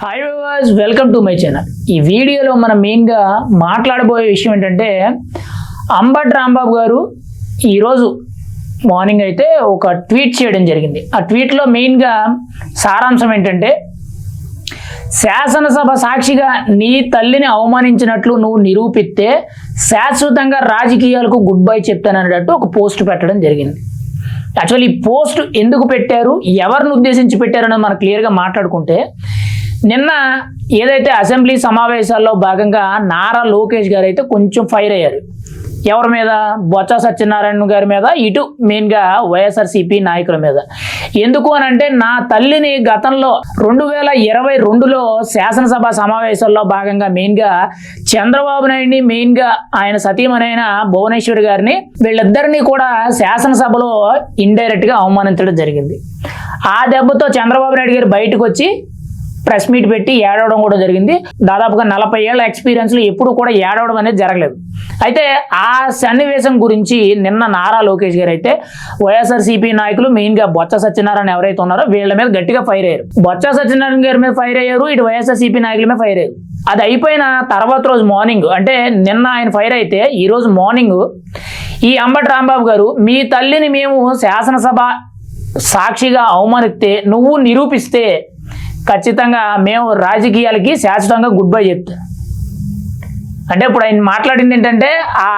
Hi viewers, welcome to my channel. ఈ వీడియోలో మనం మెయిన్గా మాట్లాడబోయే విషయం ఏంటంటే అంబటి రాంబాబు గారు ఈరోజు మార్నింగ్ అయితే ఒక ట్వీట్ చేయడం జరిగింది. ఆ ట్వీట్లో మెయిన్గా సారాంశం ఏంటంటే, శాసనసభ సాక్షిగా నీ తల్లిని అవమానించినట్లు నువ్వు నిరూపిస్తే శాశ్వతంగా రాజకీయాలకు గుడ్ బై చెప్తానన్నట్టు ఒక పోస్ట్ పెట్టడం జరిగింది. యాక్చువల్లీ ఈ పోస్ట్ ఎందుకు పెట్టారు, ఎవరిని ఉద్దేశించి పెట్టారన్నది మనం క్లియర్గా మాట్లాడుకుంటే, నిన్న ఏదైతే అసెంబ్లీ సమావేశాల్లో భాగంగా నారా లోకేష్ గారు అయితే కొంచెం ఫైర్ అయ్యారు. ఎవరి మీద? బొత్స సత్యనారాయణ గారి మీద, ఇటు మెయిన్గా వైఎస్ఆర్సీపీ నాయకుల మీద. ఎందుకు అని అంటే, నా తల్లిని గతంలో 2022లో శాసనసభ సమావేశాల్లో భాగంగా మెయిన్గా చంద్రబాబు నాయుడిని, మెయిన్గా ఆయన సతీమణైన భువనేశ్వరి గారిని, వీళ్ళిద్దరినీ కూడా శాసనసభలో ఇండైరెక్ట్గా అవమానించడం జరిగింది. ఆ దెబ్బతో చంద్రబాబు నాయుడు గారు బయటకు వచ్చి ప్రెస్ మీట్ పెట్టి ఏడవడం కూడా జరిగింది. దాదాపుగా 40 ఏళ్ల ఎక్స్పీరియన్స్లో ఎప్పుడు కూడా ఏడవడం అనేది జరగలేదు. అయితే ఆ సన్నివేశం గురించి నిన్న నారా లోకేష్ గారు అయితే వైఎస్ఆర్సీపీ నాయకులు, మెయిన్గా బొత్స సత్యనారాయణ ఎవరైతే ఉన్నారో వీళ్ళ మీద గట్టిగా ఫైర్ అయ్యారు. బొత్స సత్యనారాయణ గారి మీద ఫైర్ అయ్యారు, ఇటు వైఎస్ఆర్సీపీ నాయకుల మీద ఫైర్ అయ్యారు. అది అయిపోయిన తర్వాత రోజు మార్నింగ్, అంటే నిన్న ఆయన ఫైర్ అయితే ఈ రోజు మార్నింగ్ ఈ అంబటి రాంబాబు గారు, మీ తల్లిని మేము శాసనసభ సాక్షిగా అవమానిస్తే నువ్వు నిరూపిస్తే ఖచ్చితంగా మేము రాజకీయాలకి శాశ్వతంగా గుడ్ బై చెప్తాం. అంటే ఇప్పుడు ఆయన మాట్లాడింది ఏంటంటే,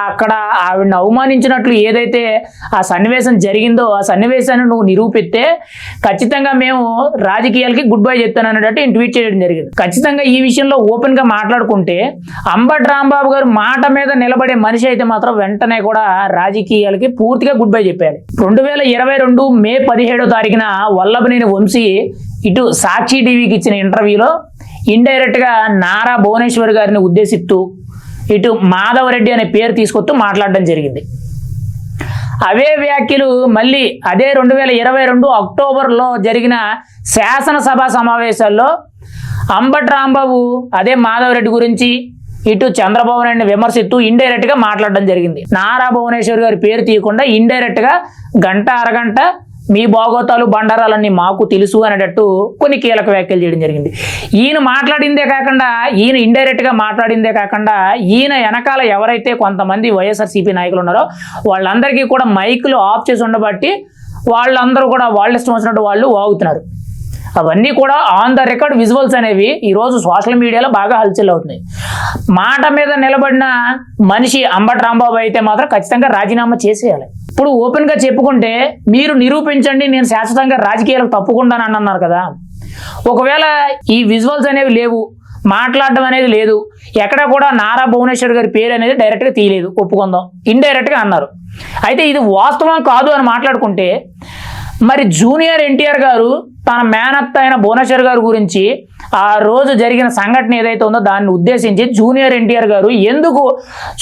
అక్కడ ఆవిడని అవమానించినట్లు ఏదైతే ఆ సన్నివేశం జరిగిందో ఆ సన్నివేశాన్ని నువ్వు నిరూపిస్తే ఖచ్చితంగా మేము రాజకీయాలకి గుడ్ బై చెప్తాను అన్నట్టు ఆయన ట్వీట్ చేయడం జరిగింది. ఖచ్చితంగా ఈ విషయంలో ఓపెన్గా మాట్లాడుకుంటే, అంబటి రాంబాబు గారు మాట మీద నిలబడే మనిషి అయితే మాత్రం వెంటనే కూడా రాజకీయాలకి పూర్తిగా గుడ్ బై చెప్పారు. 2022 మే 17వ తారీఖున వల్లభనేని వంశీ ఇటు సాక్షి టీవీకి ఇచ్చిన ఇంటర్వ్యూలో ఇండైరెక్ట్గా నారా భువనేశ్వర్ గారిని ఉద్దేశిస్తూ ఇటు మాధవరెడ్డి అనే పేరు తీసుకొస్తూ మాట్లాడడం జరిగింది. అవే వ్యాఖ్యలు మళ్ళీ అదే 2022 అక్టోబర్లో జరిగిన శాసనసభ సమావేశాల్లో అంబటి రాంబాబు అదే మాధవరెడ్డి గురించి ఇటు చంద్రబాబు నాయుడిని విమర్శిస్తూ ఇండైరెక్ట్గా మాట్లాడడం జరిగింది. నారా భువనేశ్వర్ గారి పేరు తీయకుండా ఇండైరెక్ట్గా గంట అరగంట మీ బాగోతాలు బండారాలన్నీ మాకు తెలుసు అనేటట్టు కొన్ని కీలక వ్యాఖ్యలు చేయడం జరిగింది. ఈయన మాట్లాడిందే కాకుండా, ఈయన ఇండైరెక్ట్గా మాట్లాడిందే కాకుండా, ఈయన వెనకాల ఎవరైతే కొంతమంది వైఎస్ఆర్సీపీ నాయకులు ఉన్నారో వాళ్ళందరికీ కూడా మైకులు ఆఫ్ చేసి ఉండబట్టి వాళ్ళందరూ కూడా వాళ్ళ ఇష్టం వచ్చినట్టు వాళ్ళు వాగుతున్నారు. అవన్నీ కూడా ఆన్ ద రికార్డ్ విజువల్స్ అనేవి ఈరోజు సోషల్ మీడియాలో బాగా హల్చల్ అవుతున్నాయి. మాట మీద నిలబడిన మనిషి అంబటి రాంబాబు అయితే మాత్రం ఖచ్చితంగా రాజీనామా చేసేయాలి. ఇప్పుడు ఓపెన్గా చెప్పుకుంటే, మీరు నిరూపించండి నేను శాశ్వతంగా రాజకీయాలకు తప్పుకుంటానని అన్నారు కదా. ఒకవేళ ఈ విజువల్స్ అనేవి లేవు, మాట్లాడడం అనేది లేదు, ఎక్కడ కూడా నారా భువనేశ్వర్ గారి పేరు అనేది డైరెక్ట్గా తీయలేదు, ఒప్పుకుందాం, ఇండైరెక్ట్గా అన్నారు. అయితే ఇది వాస్తవం కాదు అని మాట్లాడుకుంటే, మరి జూనియర్ ఎన్టీఆర్ గారు తన మేనత్త అయిన భువనేశ్వర్ గారి గురించి ఆ రోజు జరిగిన సంఘటన ఏదైతే ఉందో దాన్ని ఉద్దేశించి జూనియర్ ఎన్టీఆర్ గారు ఎందుకు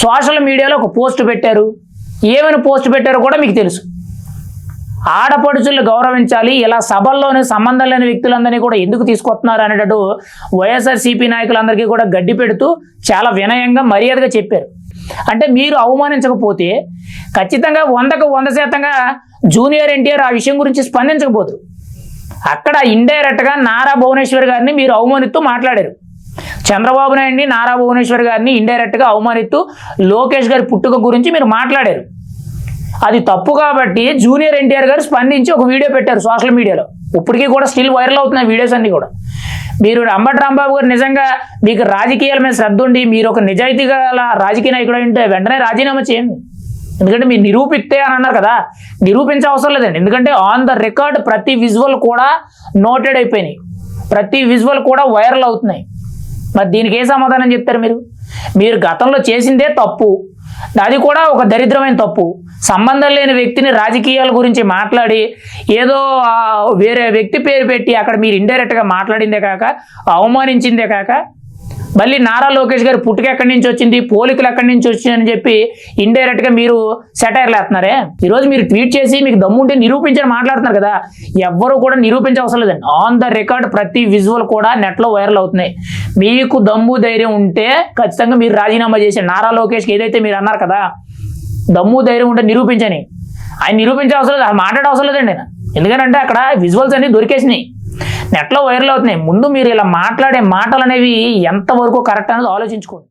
సోషల్ మీడియాలో ఒక పోస్ట్ పెట్టారు, ఏమైనా పోస్ట్ పెట్టారో కూడా మీకు తెలుసు. ఆడపడుచులు గౌరవించాలి, ఇలా సభల్లోనే సంబంధం లేని వ్యక్తులందరినీ కూడా ఎందుకు తీసుకొస్తున్నారు అనేటట్టు వైఎస్ఆర్సీపీ నాయకులందరికీ కూడా గడ్డి పెడుతూ చాలా వినయంగా మర్యాదగా చెప్పారు. అంటే మీరు అవమానించకపోతే ఖచ్చితంగా 100కు 100% జూనియర్ ఎన్టీఆర్ ఆ విషయం గురించి స్పందించకపోదు. అక్కడ ఇండైరెక్ట్గా నారా భువనేశ్వర్ గారిని మీరు అవమానిస్తూ మాట్లాడారు. చంద్రబాబు నాయుడిని, నారా భువనేశ్వర్ గారిని ఇండైరెక్ట్గా అవమానిస్తూ లోకేష్ గారి పుట్టుక గురించి మీరు మాట్లాడారు. అది తప్పు కాబట్టి జూనియర్ ఎన్టీఆర్ గారు స్పందించి ఒక వీడియో పెట్టారు సోషల్ మీడియాలో. ఇప్పటికీ కూడా స్టిల్ వైరల్ అవుతున్నాయి వీడియోస్ అన్నీ కూడా. మీరు అంబటి రాంబాబు గారు నిజంగా మీకు రాజకీయాల మీద శ్రద్ధ ఉండి మీరు ఒక నిజాయితీ గల రాజకీయ నాయకుడు ఉంటే వెంటనే రాజీనామా చేయండి. ఎందుకంటే మీరు నిరూపిస్తే అని అన్నారు కదా, నిరూపించే అవసరం లేదండి. ఎందుకంటే ఆన్ ద రికార్డ్ ప్రతి విజువల్ కూడా నోటెడ్ అయిపోయినాయి, ప్రతి విజువల్ కూడా వైరల్ అవుతున్నాయి. మరి దీనికి ఏ సమాధానం చెప్తారు? మీరు గతంలో చేసిందే తప్పు, అది కూడా ఒక దరిద్రమైన తప్పు. సంబంధం లేని వ్యక్తిని రాజకీయాల గురించి మాట్లాడి ఏదో వేరే వ్యక్తి పేరు పెట్టి అక్కడ మీరు ఇండైరెక్ట్గా మాట్లాడిందే కాక, అవమానించిందే కాక, మళ్ళీ నారా లోకేష్ గారి పుట్టుక ఎక్కడి నుంచి వచ్చింది, పోలికలు ఎక్కడి నుంచి వచ్చిందని చెప్పి ఇండైరెక్ట్గా మీరు సెటైర్లు వేస్తున్నారే. ఈరోజు మీరు ట్వీట్ చేసి మీకు దమ్ముంటే నిరూపించని మాట్లాడుతున్నారు కదా, ఎవ్వరూ కూడా నిరూపించే అవసరం లేదండి. ఆన్ ద రికార్డ్ ప్రతి విజువల్ కూడా నెట్లో వైరల్ అవుతున్నాయి. మీకు దమ్ము ధైర్యం ఉంటే ఖచ్చితంగా మీరు రాజీనామా చేసి నారా లోకేష్కి ఏదైతే మీరు అన్నారు కదా, దమ్ము ధైర్యం ఉంటే నిరూపించని, ఆయన నిరూపించే అవసరం లేదు, మాట్లాడే అవసరం లేదండి. ఎందుకంటే అక్కడ విజువల్స్ అన్ని దొరికేసినాయి. నెట్లో వైరల్ అవుతున్నాయి. ముందు మీరు ఇలా మాట్లాడే మాటలు అనేవి ఎంతవరకు కరెక్ట్ అనేది ఆలోచించుకోండి.